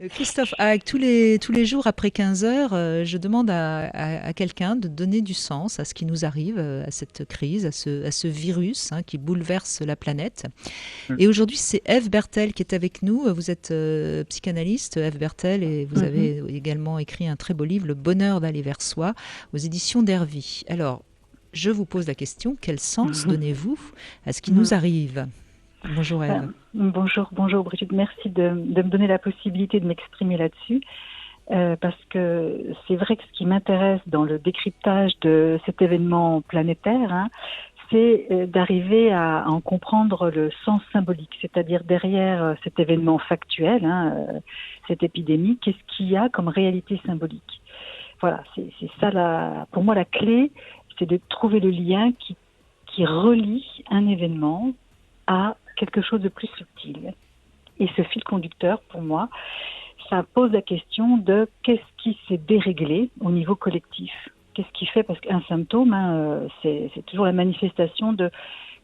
Christophe Haag, tous les jours après 15 heures, je demande à quelqu'un de donner du sens à ce qui nous arrive, à cette crise, à ce virus qui bouleverse la planète. Et aujourd'hui, c'est Ève Bertel qui est avec nous. Vous êtes psychanalyste, Ève Bertel, et vous Mhm, avez également écrit un très beau livre, Le bonheur d'aller vers soi, aux éditions d'Hervy. Alors, je vous pose la question, quel sens mhm, donnez-vous à ce qui nous mhm. arrive? Bonjour Ève. Bonjour Brigitte, merci de me donner la possibilité de m'exprimer là-dessus, parce que c'est vrai que ce qui m'intéresse dans le décryptage de cet événement planétaire, c'est d'arriver à en comprendre le sens symbolique, c'est-à-dire derrière cet événement factuel, cette épidémie, qu'est-ce qu'il y a comme réalité symbolique. Voilà, c'est ça pour moi la clé, c'est de trouver le lien qui relie un événement à quelque chose de plus subtil. Et ce fil conducteur, pour moi, ça pose la question de qu'est-ce qui s'est déréglé au niveau collectif. Qu'est-ce qui fait, parce qu'un symptôme, c'est toujours la manifestation de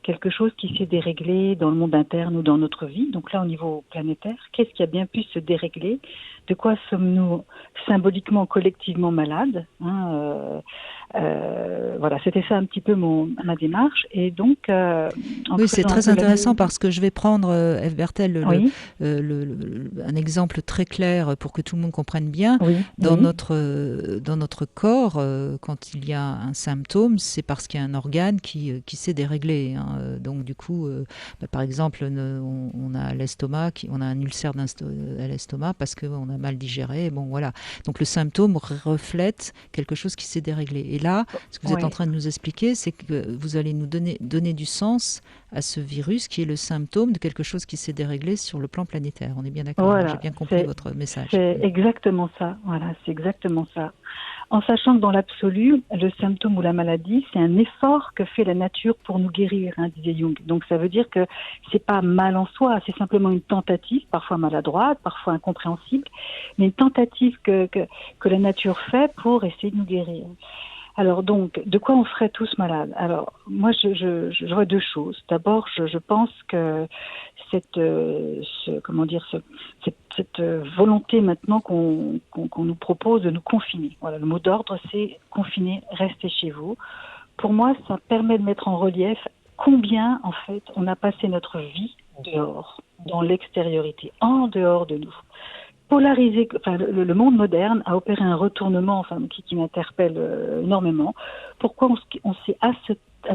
quelque chose qui s'est déréglé dans le monde interne ou dans notre vie. Donc là, au niveau planétaire, qu'est-ce qui a bien pu se dérégler? De quoi sommes-nous symboliquement, collectivement malades? Voilà, c'était ça un petit peu ma démarche. Et donc, en Oui, c'est creusant un très peu intéressant là-dessus, parce que je vais prendre, Ève Bertel, oui, un exemple très clair pour que tout le monde comprenne bien. oui, Dans oui, notre corps, quand il y a un symptôme, c'est parce qu'il y a un organe qui s'est déréglé. Donc du coup, par exemple, on a l'estomac, on a un ulcère à l'estomac parce qu'on a mal digéré. Bon, voilà. Donc le symptôme reflète quelque chose qui s'est déréglé. Et là, ce que vous êtes en oui. train de nous expliquer, c'est que vous allez nous donner du sens à ce virus qui est le symptôme de quelque chose qui s'est déréglé sur le plan planétaire. On est bien d'accord, hein. J'ai Voilà, bien compris c'est votre message. c'est exactement ça. Voilà, c'est exactement ça. En sachant que dans l'absolu, le symptôme ou la maladie, c'est un effort que fait la nature pour nous guérir, disait Jung. Donc ça veut dire que c'est pas mal en soi, c'est simplement une tentative, parfois maladroite, parfois incompréhensible, mais une tentative que la nature fait pour essayer de nous guérir. Alors donc, de quoi on serait tous malades? Alors moi, je vois deux choses. D'abord, je pense que cette volonté maintenant qu'on nous propose de nous confiner. Voilà, le mot d'ordre, c'est confiner, restez chez vous. Pour moi, ça permet de mettre en relief combien en fait on a passé notre vie dehors, dans l'extériorité, en dehors de nous polarisé, enfin, le monde moderne a opéré un retournement, enfin, qui m'interpelle énormément. Pourquoi on s'est à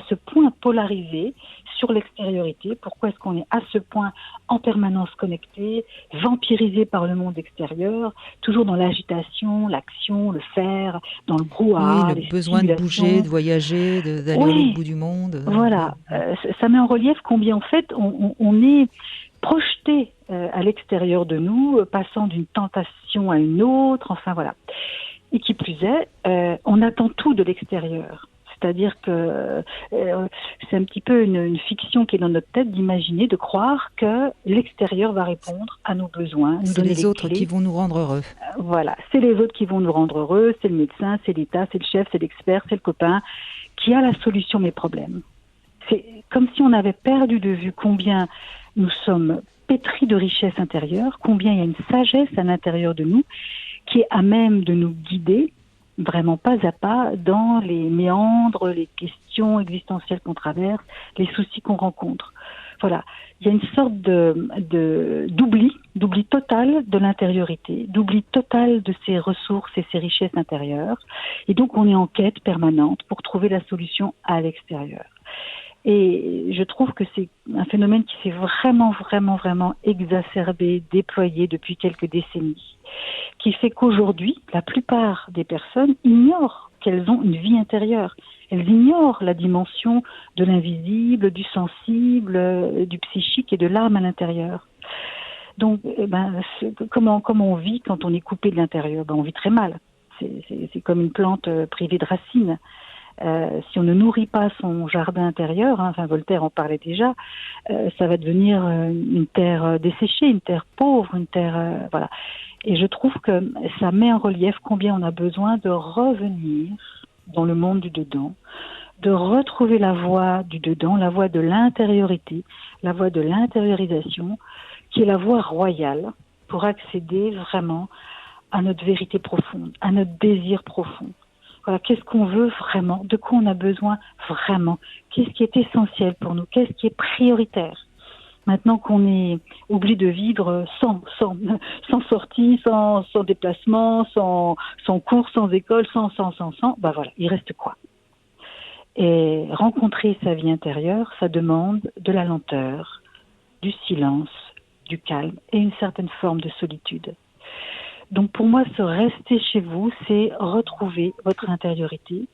ce point polarisé sur l'extériorité? Pourquoi est-ce qu'on est à ce point en permanence connecté, vampirisé par le monde extérieur, toujours dans l'agitation, l'action, le faire, dans le Oui, brouhaha, le les besoin de bouger, stimulations? de voyager, d'aller à l'autre Oui, bout du monde. Oui. voilà. Ça met en relief combien en fait on est projeté à l'extérieur de nous, passant d'une tentation à une autre, enfin voilà. Et qui plus est, on attend tout de l'extérieur. C'est-à-dire que c'est un petit peu une fiction qui est dans notre tête d'imaginer, de croire que l'extérieur va répondre à nos besoins, nous C'est donner les les autres qui clés. vont nous rendre heureux. Voilà, c'est les autres qui vont nous rendre heureux, c'est le médecin, c'est l'État, c'est le chef, c'est l'expert, c'est le copain qui a la solution à mes problèmes. C'est comme si on avait perdu de vue combien nous sommes pétris de richesse intérieure, combien il y a une sagesse à l'intérieur de nous qui est à même de nous guider vraiment pas à pas dans les méandres, les questions existentielles qu'on traverse, les soucis qu'on rencontre. Voilà, il y a une sorte d'oubli total de l'intériorité, d'oubli total de ses ressources et ses richesses intérieures. Et donc on est en quête permanente pour trouver la solution à l'extérieur. Et je trouve que c'est un phénomène qui s'est vraiment exacerbé, déployé depuis quelques décennies, qui fait qu'aujourd'hui, la plupart des personnes ignorent qu'elles ont une vie intérieure. Elles ignorent la dimension de l'invisible, du sensible, du psychique et de l'âme à l'intérieur. Donc, comment on vit quand on est coupé de l'intérieur? On vit très mal. C'est comme une plante privée de racines. Si on ne nourrit pas son jardin intérieur, enfin Voltaire en parlait déjà, ça va devenir une terre desséchée, une terre pauvre, une terre voilà. Et je trouve que ça met en relief combien on a besoin de revenir dans le monde du dedans, de retrouver la voie du dedans, la voie de l'intériorité, la voie de l'intériorisation, qui est la voie royale. pour accéder vraiment à notre vérité profonde, à notre désir profond. Voilà, qu'est-ce qu'on veut vraiment, de quoi on a besoin vraiment, qu'est-ce qui est essentiel pour nous, qu'est-ce qui est prioritaire. Maintenant qu'on est obligé de vivre sans sortie, sans déplacement, sans cours, sans école, sans, ben voilà, il reste quoi? Et rencontrer sa vie intérieure, ça demande de la lenteur, du silence, du calme et une certaine forme de solitude. Donc pour moi, se rester chez vous, c'est retrouver votre intériorité,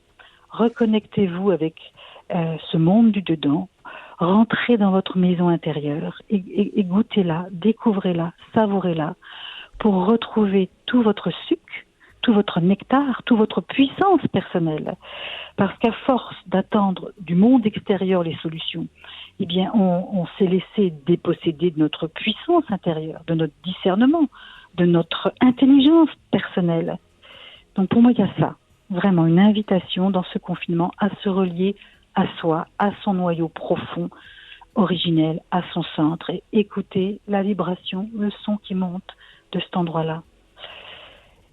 reconnectez-vous avec ce monde du dedans, rentrez dans votre maison intérieure et goûtez-la, découvrez-la, savourez-la pour retrouver tout votre sucre, tout votre nectar, toute votre puissance personnelle. Parce qu'à force d'attendre du monde extérieur les solutions, eh bien, on s'est laissé déposséder de notre puissance intérieure, de notre discernement, de notre intelligence personnelle. Donc pour moi, il y a ça, vraiment une invitation dans ce confinement à se relier à soi, à son noyau profond, originel, à son centre, et écouter la vibration, le son qui monte de cet endroit-là.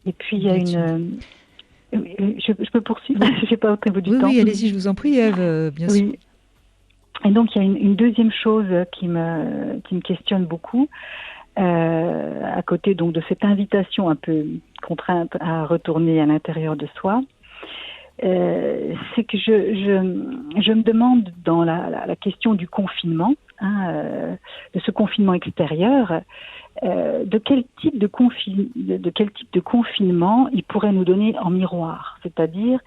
Et puis il y a une... Je peux poursuivre? Je n'ai pas au niveau du temps. Oui, allez-y, je vous en prie, Ève, bien sûr. Et donc il y a une deuxième chose qui me questionne beaucoup, à côté donc de cette invitation un peu contrainte à retourner à l'intérieur de soi, c'est que je me demande dans la question du confinement, de ce confinement extérieur, de quel type de confinement il pourrait nous donner en miroir, c'est-à-dire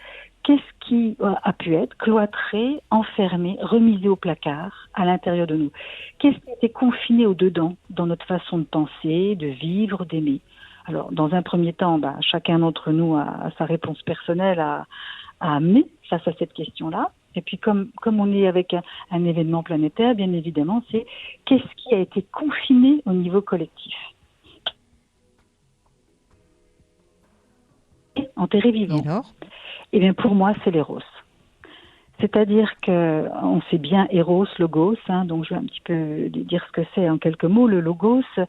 qu'est-ce qui a pu être cloîtré, enfermé, remisé au placard à l'intérieur de nous? Qu'est-ce qui a été confiné au-dedans dans notre façon de penser, de vivre, d'aimer? Alors, dans un premier temps, chacun d'entre nous a sa réponse personnelle à amener face à cette question-là. Et puis, comme on est avec un événement planétaire, bien évidemment, c'est qu'est-ce qui a été confiné au niveau collectif? Enterré vivant. Et alors? Eh bien, pour moi, c'est l'éros. C'est-à-dire que on sait bien Eros, Logos, donc je vais un petit peu dire ce que c'est en quelques mots. Le Logos, ça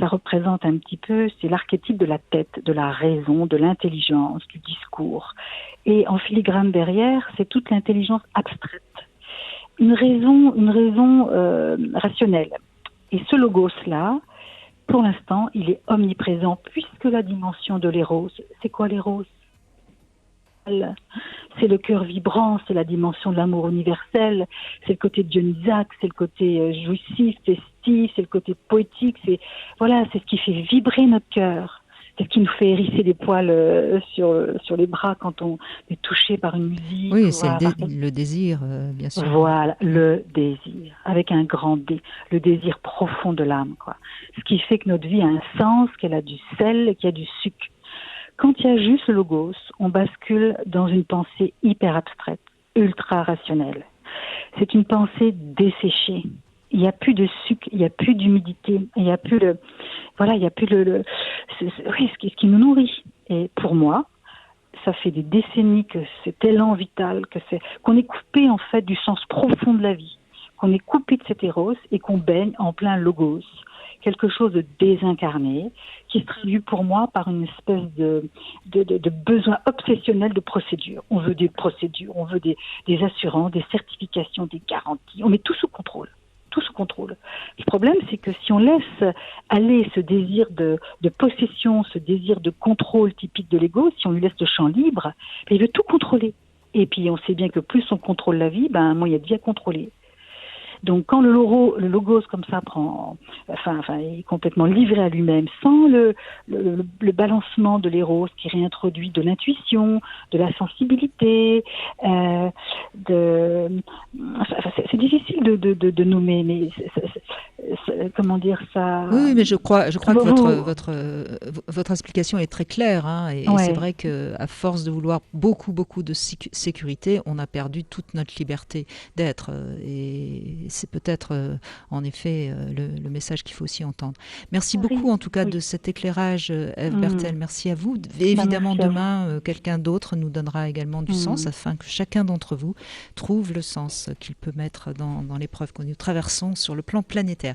représente un petit peu, c'est l'archétype de la tête, de la raison, de l'intelligence, du discours. Et en filigrane derrière, c'est toute l'intelligence abstraite. Une raison rationnelle. Et ce Logos-là, pour l'instant, il est omniprésent puisque la dimension de l'Eros, c'est quoi l'Eros? C'est le cœur vibrant, c'est la dimension de l'amour universel, c'est le côté dionysaque, c'est le côté jouissif, festif, c'est le côté poétique, c'est ce qui fait vibrer notre cœur, c'est ce qui nous fait hérisser les poils sur les bras quand on est touché par une musique. Oui, c'est le désir, bien sûr. Voilà, le désir, avec un grand D, le désir profond de l'âme, quoi. Ce qui fait que notre vie a un sens, qu'elle a du sel, qu'il y a du sucre. Quand il y a juste le logos, on bascule dans une pensée hyper abstraite, ultra rationnelle. C'est une pensée desséchée. Il n'y a plus de sucre, il n'y a plus d'humidité, il n'y a plus ce qui nous nourrit. Et pour moi, ça fait des décennies que cet élan vital, qu'on est coupé en fait du sens profond de la vie, qu'on est coupé de cet éros et qu'on baigne en plein logos. Quelque chose de désincarné, qui se traduit pour moi par une espèce de besoin obsessionnel de procédures. On veut des procédures, on veut des assurances, des certifications, des garanties. On met tout sous contrôle. Tout sous contrôle. Le problème, c'est que si on laisse aller ce désir de possession, ce désir de contrôle typique de l'ego, si on lui laisse le champ libre, il veut tout contrôler. Et puis on sait bien que plus on contrôle la vie, moins il y a de vie à contrôler. Donc quand le logos comme ça est complètement livré à lui-même, sans le balancement de l'éros qui réintroduit de l'intuition, de la sensibilité, c'est difficile de nommer, mais comment dire ça? Oui, mais je crois que votre explication est très claire, et c'est vrai que à force de vouloir beaucoup de sécurité, on a perdu toute notre liberté d'être, et c'est peut-être en effet le message qu'il faut aussi entendre. Merci beaucoup en tout cas de cet éclairage, Ève Bertel. Merci à vous. Et évidemment, demain, quelqu'un d'autre nous donnera également du sens afin que chacun d'entre vous trouve le sens qu'il peut mettre dans l'épreuve que nous traversons sur le plan planétaire.